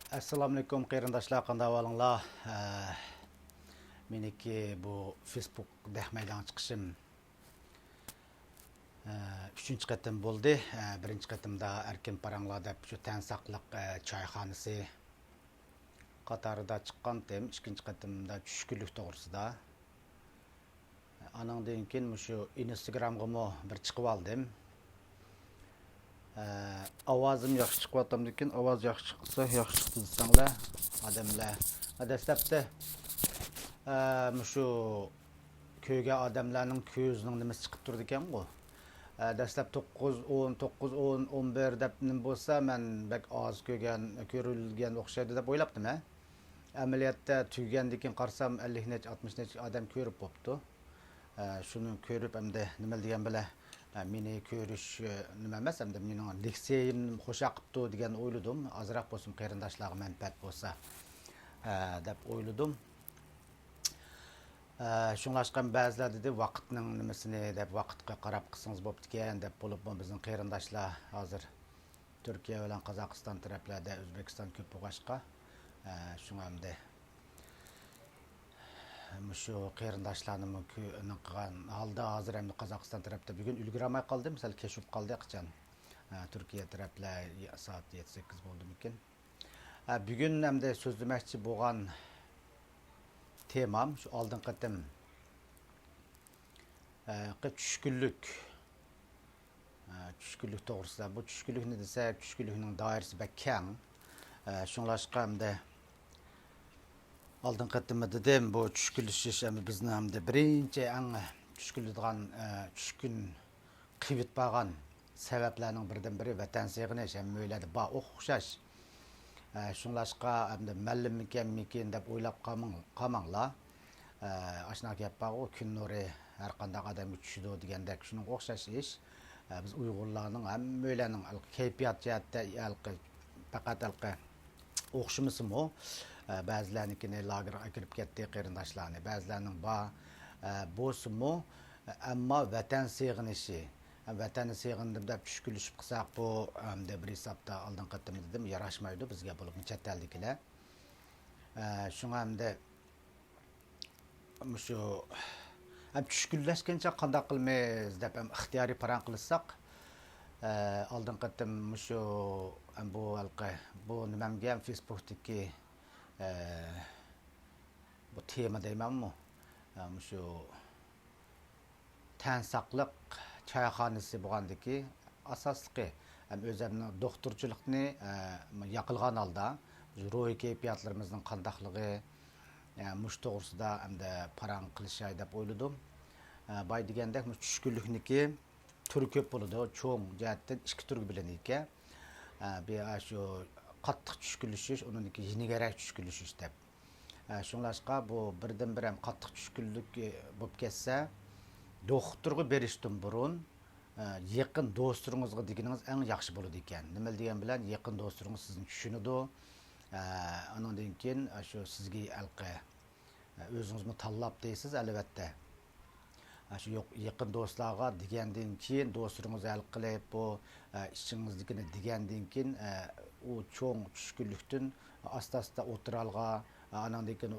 Assalamu alaikum qarindoshlar, qanday ahvolinglar? Meniki bu Facebook dehmaydan chiqishim 3-chi qatim bo'ldi. Birinchi qatimda erkin paranglar deb shu tan saqliq choyxonasi qatorida chiqqandim. Ikkinchi qatimda tushkunlik to'g'risida. Anandan keyin shu Instagramga bir chiqib oldim. Ovozim yaxshi chiqyaptimikin, ovoz yaxshi chiqsa, yaxshi chiqdi desanglar, odamlar dastlabda shu köyga odamlarning ko'zining nimasi chiqib turdi ekan-ku. Dastlab 9, 10, 9, 10, 11 deb nim bo'lsa, men bak oz ko'rilgan o'xshaydi deb o'ylabdim. Amaliyotda tugagandan keyin qarsam 50 nech 60 nech odam ko'rib bo'pti. Shuni ko'rib hamda nima degan bilan meni ko'rish nima emas, hamda mening leksiyim xo'sha qilibdi degan o'yladim. Azroq bo'lsin qarindoshlarga manfaat bo'lsa deb o'yladim. Shunlashqan ba'zilar dedi vaqtning nimasini deb vaqtga qarab qilsangiz bo'pti ekan deb bo'lib bizning qarindoshlar hozir Turkiya bilan Qozog'iston taraflarda O'zbekiston ko'p bo'lg'ashqa shunga hamda shu qarindoshlarning qilgan holda hozir ham Qozog'iston tarafda bugun ulgurmay qoldim. Misol kechib qoldi qachon Turkiya taraflar soat 7-8 bo'ldimikin. Bugun hamda so'zlamoqchi bo'lgan temam şu aldın qatim tushkunlik to'g'risida. Bu tushkunlik ne desa, tushkunlikning doirasi bak keng. Shunlashqa hamda aldın qatim dedim bu tushkunlish ham bizni hamda birinchi eng tushkunlaydigan tushkun qiyit bo'lgan sabablarning birdan biri vatan sevginish ham o'yladi ba o'xshash. Şunlaşqa hamda mallimmikan deb o'ylab qolmanglar. Ashna gap bor, kun nuri har qanday odamga tushidi degandek shuning o'xshash ish. Biz Uyg'urlarning hammalarning kayfiyat jihatda faqat o'xshamasimi? Ba'zilarnikini lagerga kirib ketdi qarindoshlarni, ba'zilarning bo'lsimi, ammo vatan sevginishi vatanı sevgindim deb tushkunlashib qilsak bu hamda bir hisobda oldin qatim dedim yarashmaydi bizga bo'lib chet eldagilar. Shunga hamda shu ham tushkunlashgancha qanday qilmaymiz deb ham ixtiyoriy parang qilsak oldin qatim shu bu nimamga Facebook'dagi bu tema deymanmi? Shu tan saqliq choyxonasi bo'lgandiki asosli ham o'zimning doktorchilikni yaqilgan holda ruhiy kayfiyatlarimizning qandaqligi mush to'g'risida hamda parang qilishay deb o'yladim. Boy degandek tushkunlikniki turi ko'p bo'ladi. Cho'ng jihatdan ikki turga bo'linadi ekan. Bir shu qattiq tushkunlashish, uningki yenigarak tushkunlashish deb. Shunlashqa bu birdan bir ham qattiq tushkunlik bo'lib ketsa doktorga berishdan burun yaqin do'stingizga deganingiz eng yaxshi bo'ladi ekan. Nima degan bilan yaqin do'stingiz sizni tushunadi. Andan keyin shu sizga o'zingizmi tanlab deysiz albatta. Shu yaqin do'stlarga degandan keyin do'stingiz hal qilib bu ishingiznikini degandan keyin u cho'ng tushkunlikdan asta-asta o'tiralga andan keyin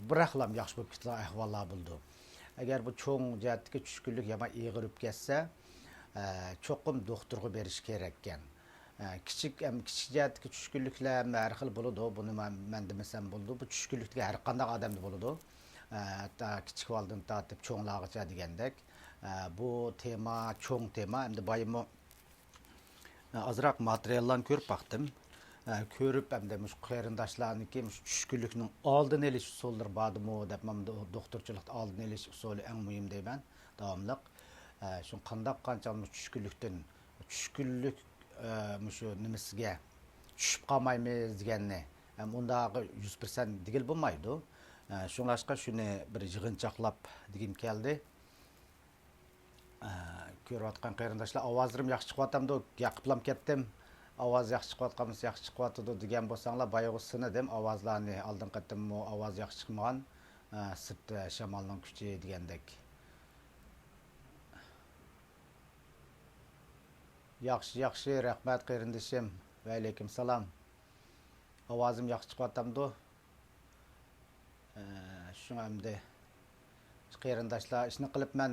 biraqlam yaxshi bo'lib ketgan ahvollar bo'ldi. Agar bu cho'ng jihatdagi tushkunlik yama eg'irib ketsa, cho'qim doktorga berish kerak ekan. Kichik jihatdagi tushkunliklar har xil bo'ladi. Buni men demasam bo'ldi. Bu tushkunlikga har qanday odamda bo'ladi. Hatta kichik valdan tortib cho'nglargacha degandek. Bu tema cho'ng tema. Endi boyimi azroq materiallarni ko'rib baqdim. Ko'rib hamda mush qarindoshlarniki mush tushkunlikning oldini olish usullari bormi deb men doktorchilikda oldini olish usuli eng muhim deyman davomli. Shu qanday qanchalik tushkunlik shu nimasiga tushib qolmaymiz deganni ham undagi 100% digil bo'lmaydi. Shunlashqa shuni bir yig'inchoqlab degim keldi. Ko'rayotgan qarindoshlar ovozlarim yaxshi chiqyapti, yaqiblam ketdim. Ovoz yaxshi chiqyapmiz, yaxshi chiqyapti degan bo'lsanglar, boyag'i sinadim ovozlarni oldin qatim ovoz yaxshi chiqmagan, sirtda shamolning kuchi degandek. Yaxshi, rahmat qarindoshim. Va alaykum salom. Ovozim yaxshi chiqyaptimi? Shunga endi qarindoshlar ishni qilib men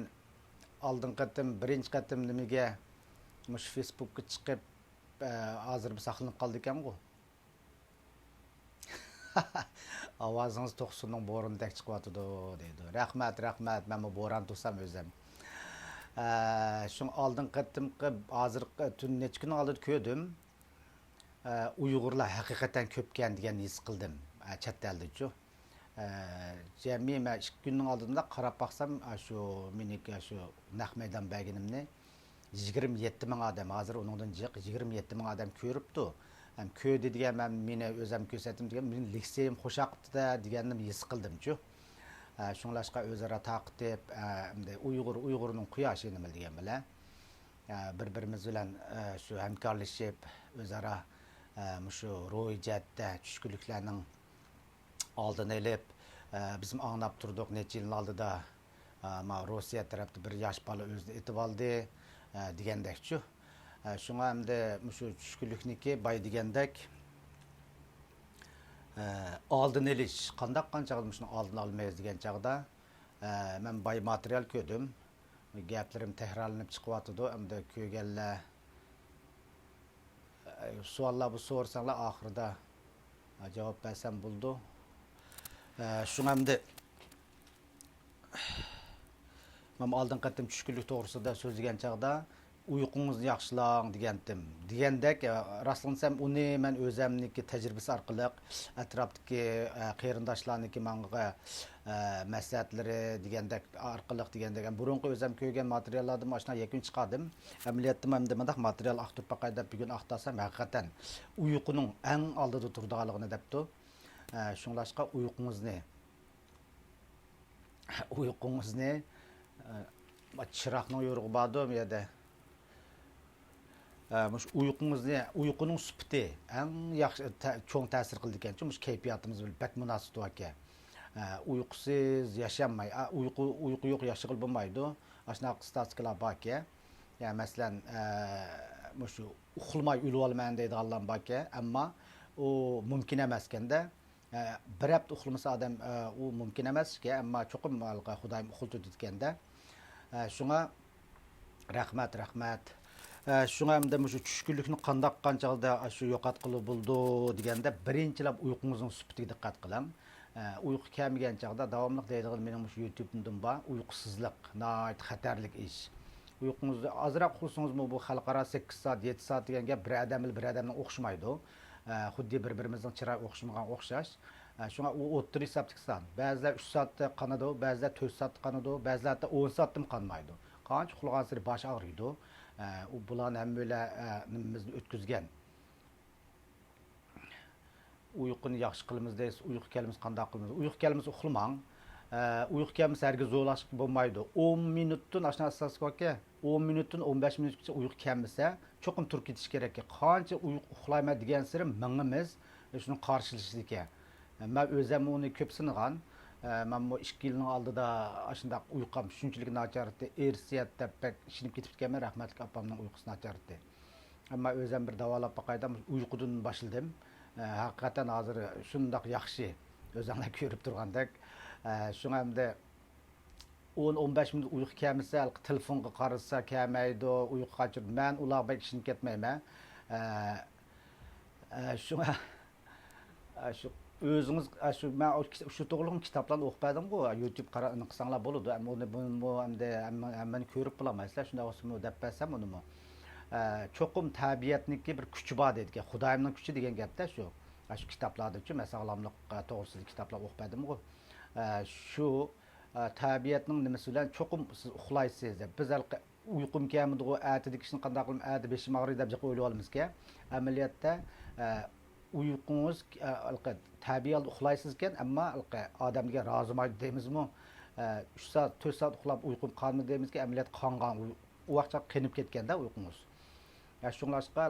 oldin qatim birinchi qatim nimaga mush Facebookga chiqib hozir bir saqlanib qoldi ekan-ku. Ovozingiz to'qsunning bo'rindek chiqyapti deydi. Rahmat, rahmat. Men bu bo'ron tursam o'zim. Shun oldin qatimqi hozir tun necha kun oldin ko'rdim. Uyg'urlar haqiqatan ko'pkan degan his qildim. Chet elda-chu. Jami men 2 kunning oldinda qarab baqsam, shu meniki shu naq maydon baginimni 27 ming odam, hozir uningdan 27 ming odam ko'ribdi. Ham ko'rdi degan men meni o'zim ko'rsatdim degan men litseyim xo'shaqdi deganimni his qildim-chu. Shunlashqa o'zaro taqib, Uyg'urning quyoshi nima degan bilan bir-birimiz bilan shu hamkorlashib o'zaro shu ro'yjatda chüşkünlüknىڭ oldini olib bizim anglab turdik necha yil oldida Rossiya tarafda bir yosh bola o'zini etib oldi degandekchu. Shunga hamda shu chüşkünlükniki boy degandek oldini olish qanday qanchalik shuni oldini olmaymiz degan chog'da men boy material ko'rdim. Gaplarim takrorlanib chiqyapti. Hamda ko'rganlar savollar bu so'rasanglar oxirida javob bersam bo'ldi. Shunga hamda men oldin qatim chüşkünlük to'g'risida so'zlagan chog'da uyqungizni yaxshilang degandim. Degandek rastlansam uni men o'zimniki tajribasi orqali atrofdagi qarindoshlarniki menga maslahatlari degandek orqali degandek burunqi o'zim ko'rgan materiallardan mashina yakun chiqardim. Amaliyotda men bunday material aqtirib baqayda bugun aqtasam haqiqatan uyquning eng oldida turdiganligini debdi. Shunlashqa uyqungizni chiroqning yo'rug'i bordi yerda uyquning sifati eng yaxshi cho'ng ta'sir qildi ekan. Mush kayfiyatimiz bilan bak munosib ekan. Uyqusiz yashamay, uyqu yo'q yashag'il bo'lmaydi. Ashna statistikalar bor ekan. Yani masalan mush uxlamay o'lib olmayman deydiganlar bor ekan, ammo u mumkin emas ekanda. Bir hafta uxlamasa odam u mumkin emas ekan, ammo cho'qim Xudoyim uxultib etkanda. Shunga rahmat. Shunga hamda shu chüşkünlükni qanday qanchaqda shu yo'qotqili bo'ldi deganda birinchilab uyqungizning sifatiga diqqat qiling. Uyqu kelmagan chaqda davomli deydigan mening shu YouTube'imdan bor uyqusizlik nihoyat xatarlik ish. Uyqungizni ozroq uxlasangiz bu xalqaro 8 soat 7 soat degan gap bir odamdan o'xshamaydi. Xuddi bir-birimizning chiroy o'xshamagan o'xshash. Shunga u o'ttir hisobda qilsan. Ba'zilar 3 soatda qanadi, ba'zilar 4 soatda qanadi, ba'zilar 10 soatda qanmaydi. Qancha uxlagan sari bosh og'riydi. U bularni hammalar nimamizni o'tkazgan. Uyquni yaxshi qilamiz deysiz, uyqu kelimiz qanday qilamiz? Uyqu kelimiz uxlamang. Uyqu kelimiz hargiz zo'rlashib bo'lmaydi. 10 minutdan ashna asosga 10 minutdan 15 minutgacha uyqu kelmasa, cho'qim turib ketish kerak. Qancha uyqu uxlayman degan sari mingimiz shuni qarshilashdi ekan. Men o'zim uni ko'p sinagan. Men bu 2 yilning oldida ashunday uyqum shunchalik nachardi, ersiyatda pek ishinib ketib ketganman, rahmatli opamning uyqusi nachardi. Ammo o'zim bir davolab baqaydim, uyqudan boshladim. Haqiqatan hozir shunday yaxshi o'zinglar ko'rib turgandek. Shunga hamda 10-15 minut uyqu kelmasa, telefonga qarasa kelmaydi, uyqu qochib. Men ular bek ishinib ketmayman. Shunga o'zingiz men shu to'g'rilik kitoblarni o'qimadim-ku, YouTube qarab qilsanglar bo'ladi. Ammo bu hammani ko'rib bilamaysizlar. Shunday bo'lsa deb bersam uni cho'qim tabiatniki bir kuchi bor deydi. Xudoyimning kuchi degan gapda shu. Shu kitoblarda-chi, masalanlik to'g'risida kitoblar o'qimadim-ku. Shu tabiatning nimasi bilan cho'qim siz uxlaysiz deb. Biz uyqum kelmadi, atidagi ishni qanday qilib, ati beshim og'riydi deb o'ylab olamiz-ku. Amaliyotda uyqungiz tabiiyat uxlaysiz ekan, ammo odamga rozimaydi deymizmi? 3 soat, 4 soat uxlab uyqum qolmadi deymizki, amaliyot qongan, u vaqtcha qinib ketganda uyqungiz. Shunlashqa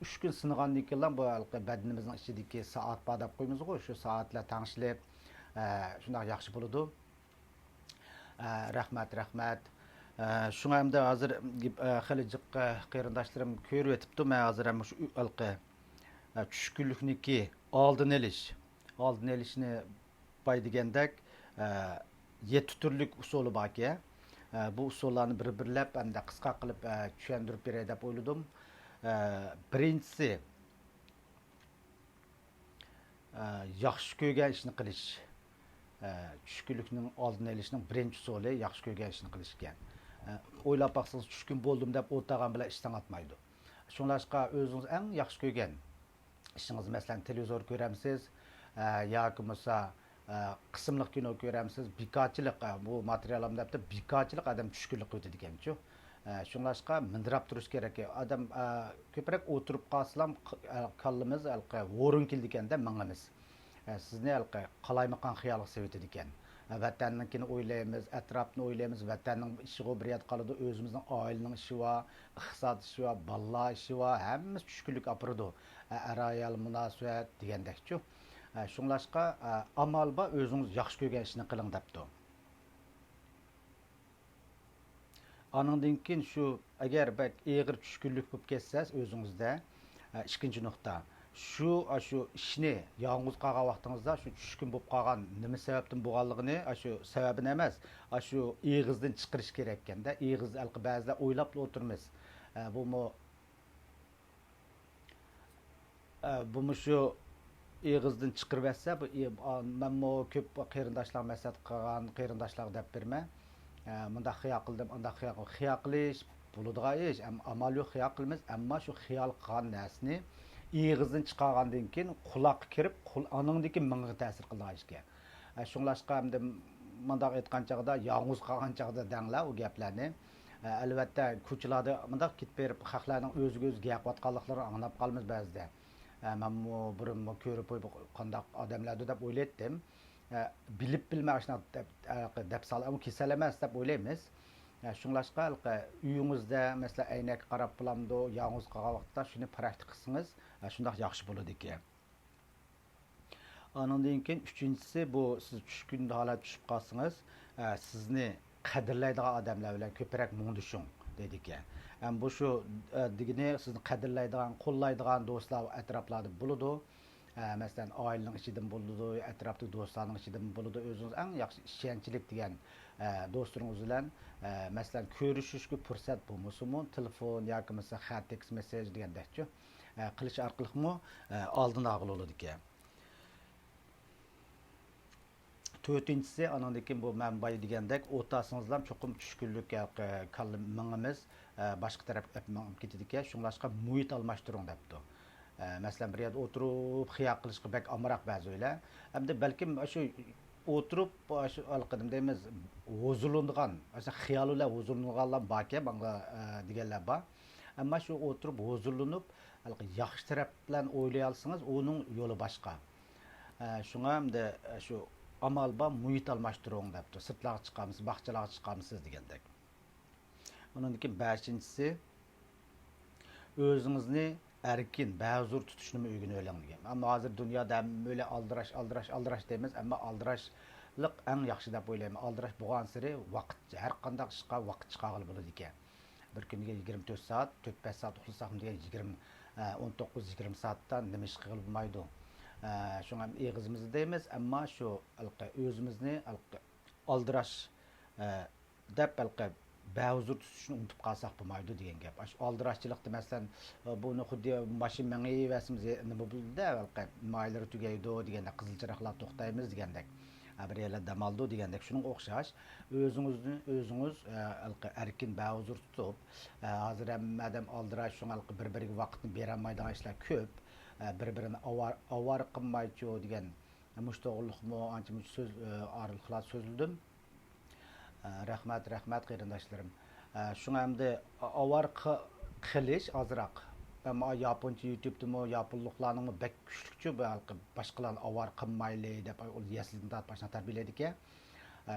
3 kun sinagandan keyin bu badanimizning ichidagi soat bor deb qo'ymiz-ku, shu soatlar tangishilib shunday yaxshi bo'ladi. Rahmat. Shunga hamda hozir xilijiq qarindoshlarim ko'rib o'tibdi. Men hozir ham shu Çüşkünlükniki aldın eliş. Aldın elişini bay degендek 7 türlük usulü var ki. Bu usullarni bir-birlab hamda qisqa qilib tushuntirib beray deb o'yladim. Birinchisi yaxshi ko'rgan ishni qilish. Tushkunlikning oldini olishning birinchi usuli yaxshi ko'rgan ishni qilish ekan. O'ylab baqsangiz tushkun bo'ldim deb o'tirgan bilan ishdan atmaydi. Shunlashqa o'zingiz eng yaxshi ko'rgan ishingiz, masalan, televizor ko'ramsiz yoki bo'lmasa qismliq kino ko'ramsiz, bikochilik bu materialimda bikochilik odam tushkunlik o'tadi ekan-ku. Shunlashqa mindirab turish kerak. Odam ko'proq o'tirib qolsam kallamiz o'rin keldi ekanda mingimiz. Sizni qalaymaqan xiyolga sevitadi ekan. Vatanninkini o'ylaymiz, atrofni o'ylaymiz, vatanning ishi bir yat qoladi, o'zimizning oilaning ishi va iqtisod ishi va balla ishi va hammasi tushkunlik apirdi. Arayal munosabat degandek-ku. Shunlashqa amal ba o'zingiz yaxshi ko'rgan ishni qiling debdi. Anandan keyin shu agar bak eg'ir tushkunlik bo'lib ketsangiz o'zingizda ikkinchi nuqta shu ishni yolg'iz qolgan vaqtingizda shu tushkun bo'lib qolgan nima sababdan bo'lganligini shu sababini emas shu eg'izdan chiqarish kerak ekanda. Eg'iz ba'zida o'ylab o'tirmiz. Bu shu eg'izdan chiqarib etsa, menmo ko'p qarindoshlar maslahat qilgan, qarindoshlar deb berma. Bunda xiyol qildim, unda xiyol qilish bo'ladigan ish, amal yo'q xiyol qilamiz, ammo shu xiyol qilgan narsani eg'izdan chiqargandan keyin quloqqa kirib, aningdagi mingga ta'sir qiladigan ishga. Shunlashqa hamda mundaq aytgan chog'da, yolg'iz qolgan chog'da danglar u gaplarni. Albatta, ko'chalarda mundaq ketib berib, xalqlarning o'ziga o'zi gaplayotganliklarini anglab qolamiz ba'zida. Men burun ko'rib qandaq odamlardi deb o'ylaydim. Bilib bilmasdan deb salom kesal emas deb o'ylaymiz. Shunlashqa uyingizda masalan aynak qarab bulamdi, yolg'iz qolgan vaqtda shuni praktik qilsangiz, shundoq yaxshi bo'ladi ekan. Ondan keyin uchinchisi bu siz tushkun holatga tushib qolsangiz, sizni qadrlaydigan odamlar bilan ko'proq mundishing dedi ekan. Bu shu degini sizni qadrlaydigan, qo'llaydigan do'stlar atroflarda bo'ladi. Masalan, oilaning ichidan bo'ladi, atrofdagi do'stlarning ichidan bo'ladi. O'zingiz eng yaxshi ishonchlik degan do'stlaringiz bilan masalan ko'rishishga fursat bo'lmasa-mu, telefon yoki masalan xat, text message degandek-ku qilish orqali oldini oladi ekan. To'rtinchisi, andan keyin bu men boya degandek, o'rtasingizlar cho'qim tushkunlik kallim mingimiz boshqa tarafga ketadi ekan. Shunlashqa muhit almashtiring debdi. Masalan, bir yerda o'tirib xiyol qilishga bak amroq ba'zi o'ylar. Hamda balkim shu o'tirib shu alqadim deymiz, huzurlanadigan, o'sha xiyollar huzurlanganlar borki, menga deganlar bor. Ammo shu o'tirib huzurlanib, yaxshi taraf bilan o'ylay olsangiz, uning yo'li boshqa. Shunga hamda shu amal ba muhit almashtiring debdi. Sirtlarga chiqamiz, bog'chalarga chiqamiz degandek. Undan keyin 5-inchisi o'zingizni erkin, ba'zur tutishni o'rganib oling degan. Ammo hozir dunyoda böyle aldirash deymiz, ammo aldirashlik eng yaxshi deb o'ylayman. Aldirash bo'lgan sari vaqt, har qanday ishga vaqt chiqarib bo'ladi ekan. Bir kuniga 24 soat, 4-5 soat uxlasam degan 19-20 soatdan nima ish qilib bo'lmaydi. Shunga eg'izimizni deymiz, ammo shu o'zimizni aldirash deb ba'zur tutishni unutib qolsak bo'lmaydi degan gap. Aldirashchilikda masalan buni xuddi mashina mengayveramiz nima bo'ldi-da, maylari tugaydi deganda qizil chiroqlar to'xtaymiz degandek. Bir yerlar dam oldi degandek shunga o'xshash o'zingiz erkin ba'zur tutib, hozir ham odam aldirash shunga bir-biriga vaqtni bera olmaydigan ishlar ko'p. Bir-birini avar qilmaychi degan mushto'g'liqmi ancha-muncha so'z orliqlar so'zildim. Rahmat qarindoshlarim. Shunga hamda avar qilish ozroq. Ammo yaponcha YouTube'dami, yaponliklarning bek kuchlikchi boshqalarni avar qilmayli deb yasildan tortib tarbiyalaydi ekan.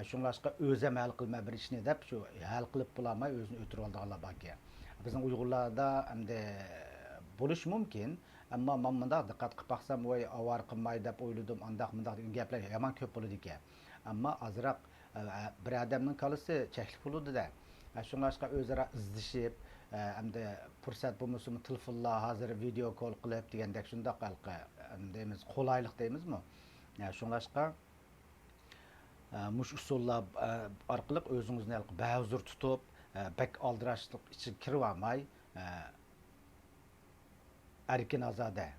Shunlashqa o'zi ham hal qilma bir ishni deb shu hal qilib bo'lmay o'zini o'tirib olganlar bor ekan. Bizning Uyg'urlarda hamda bo'lish mumkin, ammo men bunda diqqat qilib baqsam, voy avar qilmay deb o'yladim, andaq-mundaq degan gaplar yomon ko'p bo'ladi ekan. Ammo azroq bir odamning kalisi cheklik bo'ladi-da. Shunlashqa o'zaro izlashib, hem de fırsat bulmuşum telefonla hazır video call kılıp degendek şundaq deymiz kolaylık deymiz mi? Yani şunlaşqa muş usullar arqılıq özünüzni bəhuzur tutup bək aldıraşlıq için kirib almay erkin azade.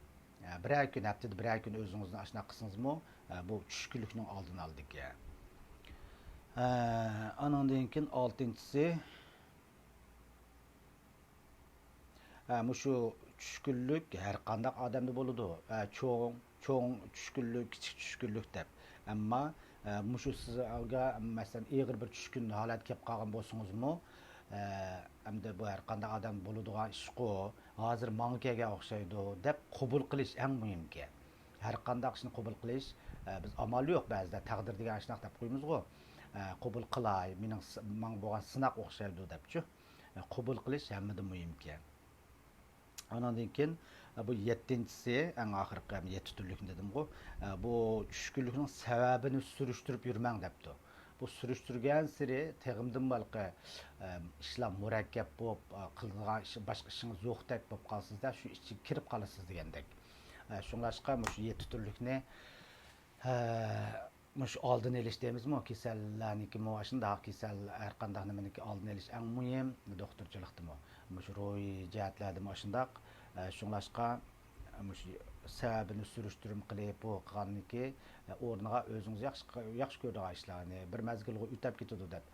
Birer gün haftada birer gün özünüzni aşına qısınız mı? Bu çüşkünlüknің aldını aldık ya. Anandan keyin 6-ncisi şu çüşkünlük her qandaq adamda boludu. Çoğ çüşkünlük, kichik çüşkünlük dep. Amma muşu sizga masalan ağır bir çüşkün halat kelip qalgan bolsunuzmu? Hamda bu her qandaq adam boludigan ish qo, hozir manga kelgan o'xshaydi deb qabul qilish eng muhimki. Her qandaq ishni qabul qilish biz amal yo'q ba'zida taqdir degan ishnaq deb qo'ymiz-ku. Qabul qilay, mening manga bo'lgan sinaq o'xshaydi debchi. Qabul qilish hammadan muhimki. Ondan keyin bu 7-ncisi eng oxirgi 7 turlik dedim-ku. Bu tushkunlikning sababini surishtirib yurmang debdi. Bu surishtirgan siri teg'imdan balqi ishlar murakkab bo'lib qilgan ish boshqa ishingiz yo'qdek bo'lib qolsizda shu ichga kirib qolasiz degandek. Shunlashqa shu 7 turlikni mush oldini elish deymizmi? Kasallarniki shunday kasal har qanday nimaniki oldini elish eng muhim doktorchilikdimi? Mush ro'y jihatlardimi shundaq. Shunlashqa mush sababini surishtirim qilib bu qilganniki o'rniga o'zingiz yaxshi ko'radigan ishlarni bir mazgilga o'tab ketadi deb.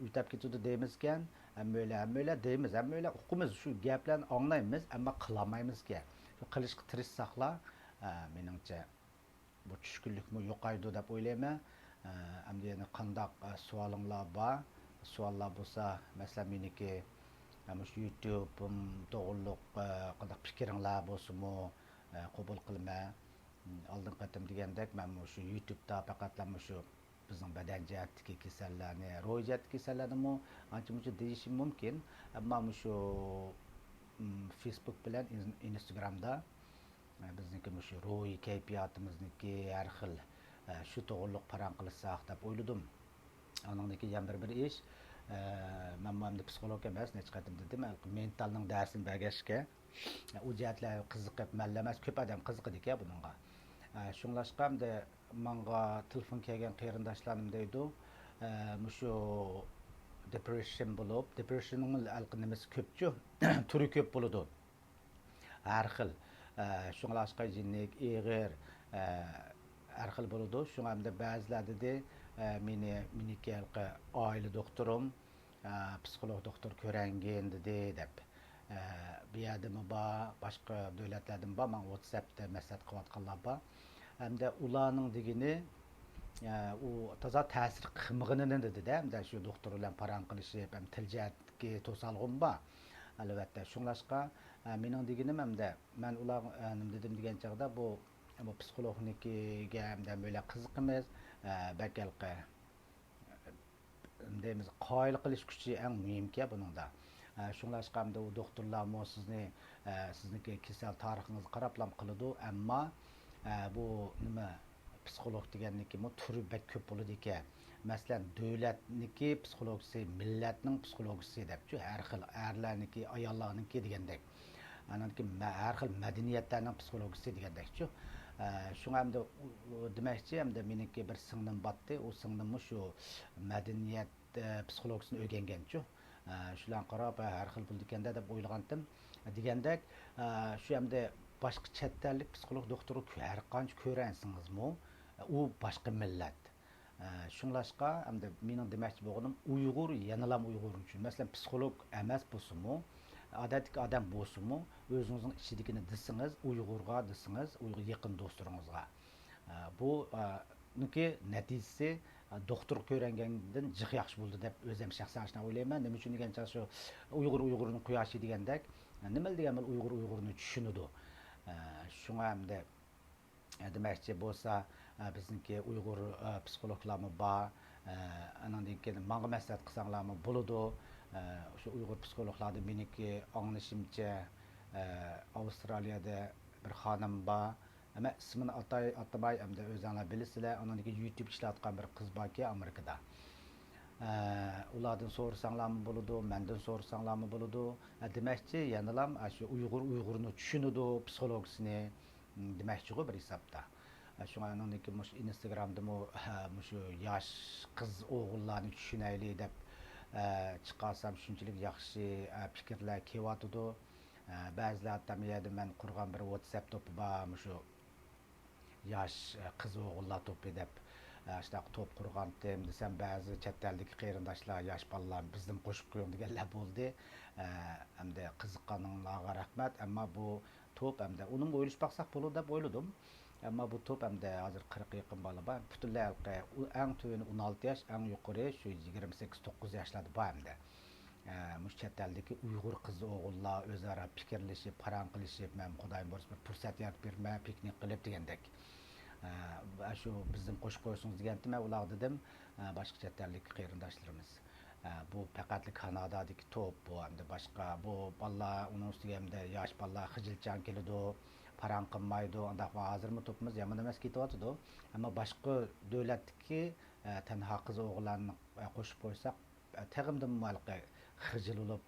O'tab ketadi deymizkan, hamma deymiz, hamma o'qimiz shu gaplarni anglaymiz, ammo qilolmaymizki. Shu qilishga tirishsaqlar, meningcha bu tushkunlikmi yo'qaydi deb o'ylayman. Endi yana qandaq savolinglar bor? Savollar bo'lsa, masalan meniki YouTube to'g'riliq qandaq fikringlar bo'lsa-mu qabul qilma. Oldin qatam degandek men shu YouTube'da faqatlam shu bizning badan jihatdagi kasallarni, ro'y jihatdagi kasallarni ancha-muncha deyishim mumkin. Ammo shu Facebook bilan Instagram'da bizniki shu ro'y kayfiyatimizniki har xil shu to'g'riliq paran qilsak deb o'yladim. Anandaki yan bir ish men mamda psixolog emas, necha qatim dedim, mentalning darsini bergashga u jihatlar qiziqib mallamas ko'p odam qiziqdi-ku bunga. Shunlashqamda menga telefon kelgan qarindoshlarim deydi, shu depression bo'lib, depressionning alqinimiz ko'pchu, turi ko'p bo'ladi. Har xil shunlashqa jinnik, eg'ir har xil bo'ladi. Shunga ba'zilarda meniki oila doktorim, psixolog doktor Kuerban dedi deb. Bu yerdami bor, boshqa davlatlardan bor, men WhatsAppda maslahat qilayotganlar bor. Hamda ularning degini u toza ta'sir qilmaganini dedi-da, hamda shu doktor bilan paran qilishib, ham til jihatga to'salg'im bor. Albatta, shunlashqa mening deginim hamda men ular dedim degan chog'da bu psixolognikiga hamda böyle qiziqimiz, bakalqi deymiz, qoyil qilish kuchi eng muhimki buningda. Shunlashqa hamda u doktorlar sizniki kasal tarixingizni qarablam qiladi, ammo bu nima psixolog deganniki turi bak ko'p bo'ladi ekan. Masalan, davlatniki psixologisi, millatning psixologisi debchi, har xil erlarniki, ayollarniki degandek. Ananki har xil madaniyatlarning psixologisi degandekchi. Shunga hamda demakchi, hamda meniki bir singlim batdi, u singlim shu madaniyat psixologisini o'rganganchi. Shular qarab har xil bo'ldi ekanda deb o'ylagandim. Degandek, shu hamda boshqa chet ellik psixolog doktori har qancha ko'ransingizmi, u boshqa millat. Shunlashqa hamda mening demoqchi bo'lganim Uyg'ur yanalam Uyg'ur uchun. Masalan, psixolog emas bo'lsa-mu, odatdagi odam bo'lsa-mu, o'zingizning ichidagini desangiz, Uyg'urga desangiz, Uyg'ur yaqin do'stlaringizga. Bu niki natijasi doktor ko'rangandan jiq yaxshi bo'ldi deb o'zim shaxsan shuna o'ylayman. Nima uchun degancha shu Uyg'urning quyoshi degandek, nima degan Uyg'urni tushunadi. Shunga hamda demoqchi bo'lsa, bizniki Uyg'ur psixologlarimiz bor. Andan keyin menga maslahat qilsanglarmi bo'ladi. Shu Uyg'ur psixologlarni meniki anglashimcha Avstraliyada bir xonim bor. Ama ismini atamay hamda o'zinglar bilasizlar, andan keyin YouTube ishlatgan bir qiz borki Amerikada. Ulardan so'rasanglarmı buludu, menden so'rasanglarmı buludu. Demakchi, yanalam shu Uyg'urni tushunadi, psixologisini demakchi bir hisobda. Şuna ki Instagram'da şu yaş kız oğullarını düşüneyli dep çıkarsam şunçilik yaxşı fikirler kevatıdı. Bazılar hatta men kurgan bir WhatsApp topu var şu yaş kız oğullar topu dep işte top kurgan dem desem bazı chet eldeki qeyrindaşlar yaş balalar bizden qo'shib qo'ying deganlar bo'ldi. Hamda qiziqqaninglarga rahmat. Ama bu top hamda uning o'ylash baqsaq bo'ladi deb o'yladim. Ama bu top hem de hazır 40 yakın balı var. Bütünler halkı en tüyünü 16 yaş, en yukarı şu 28-9 yaşlarda var hem de. Müşteteldeki Uygur kızı oğullar özara fikirleşip, paran kılışıp, ben Kudayım borç bir fırsat yarat verme, piknik kılıp degендek. Şu bizim koşu koysunuz degendim, ular dedim, başka çeteldeki kıyırındaşlarımız. Bu pekatlı Kanada'daki top bu hem de başka bu balla onun üstü hem de yaş balla Hıcılcan kelido. Paran qilmaydi, undaq hozirmi topimiz yomon emas ketyapti. Ammo boshqa davlatdagi tanho qiz o'g'illarni qo'shib qo'ysak, tag'imdan malqa xijil bo'lib,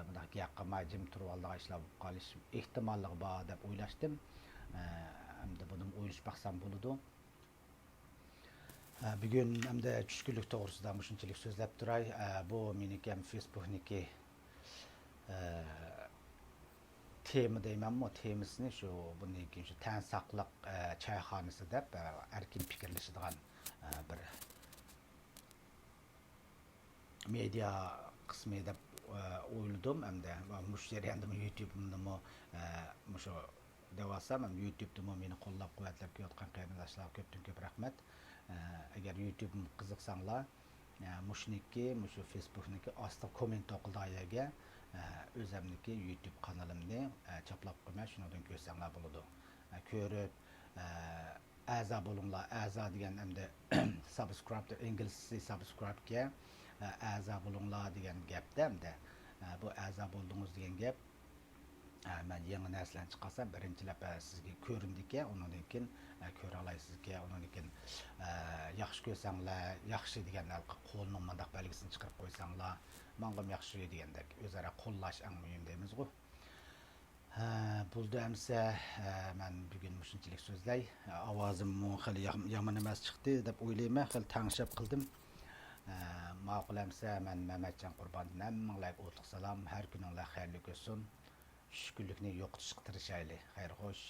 bundaq gap qilmay jim turib oldiga ishlab qolish ehtimolligi bor deb o'ylashdim. Hamda buni o'ylash baqsam bo'ladi. Bugun hamda tushkunlik to'g'risida shunchalik so'zlab turay. Bu meniki ham Facebookniki tema deymanmi, temasini shu bundan keyin shu tan saqliq choyxonasi deb erkin fikrlashadigan bir media qismi deb o'yladim. Hamda mush jarayonda YouTube'imda shu devasam ham YouTube'da meni qo'llab quvvatlab kelayotgan qarindoshlarga ko'pdan ko'p rahmat. Agar YouTube'im qiziqsanglar, mushniki, shu Facebookniki ostida komment o'qildiga özümdeki YouTube kanalımni çaplap qo'ymay shundan ko'rsanglar bo'ladi. Ko'rib a'zo bo'linglar. A'zo degan hamda subscribe inglizcha subscribe ga a'zo bo'linglar degan gapda hamda bu a'zo bo'ldingiz degan gap men yangi narsalarni chiqarsam birinchilab sizga ko'rindiki, undan keyin ko'ra olaysizga, undan keyin yaxshi ko'rsanglar, yaxshi deganlar qo'lning mandaq belgisini chiqarib qo'ysanglar, menga yaxshi degandek o'zaro qo'llash eng muhim deymiz-ku. Buldu emse men bugün shunchalik so'zlay. Ovozim xili yomon emas chiqdi deb o'ylayman, xili tanishib qildim. Ma'qul emse men Memetjan Qurbandan hammalarga o'tliq salom, har kuninglar xayrli o'tsin. Şükürlükni yo'qotishga tirishaylik. Xayr xo'sh.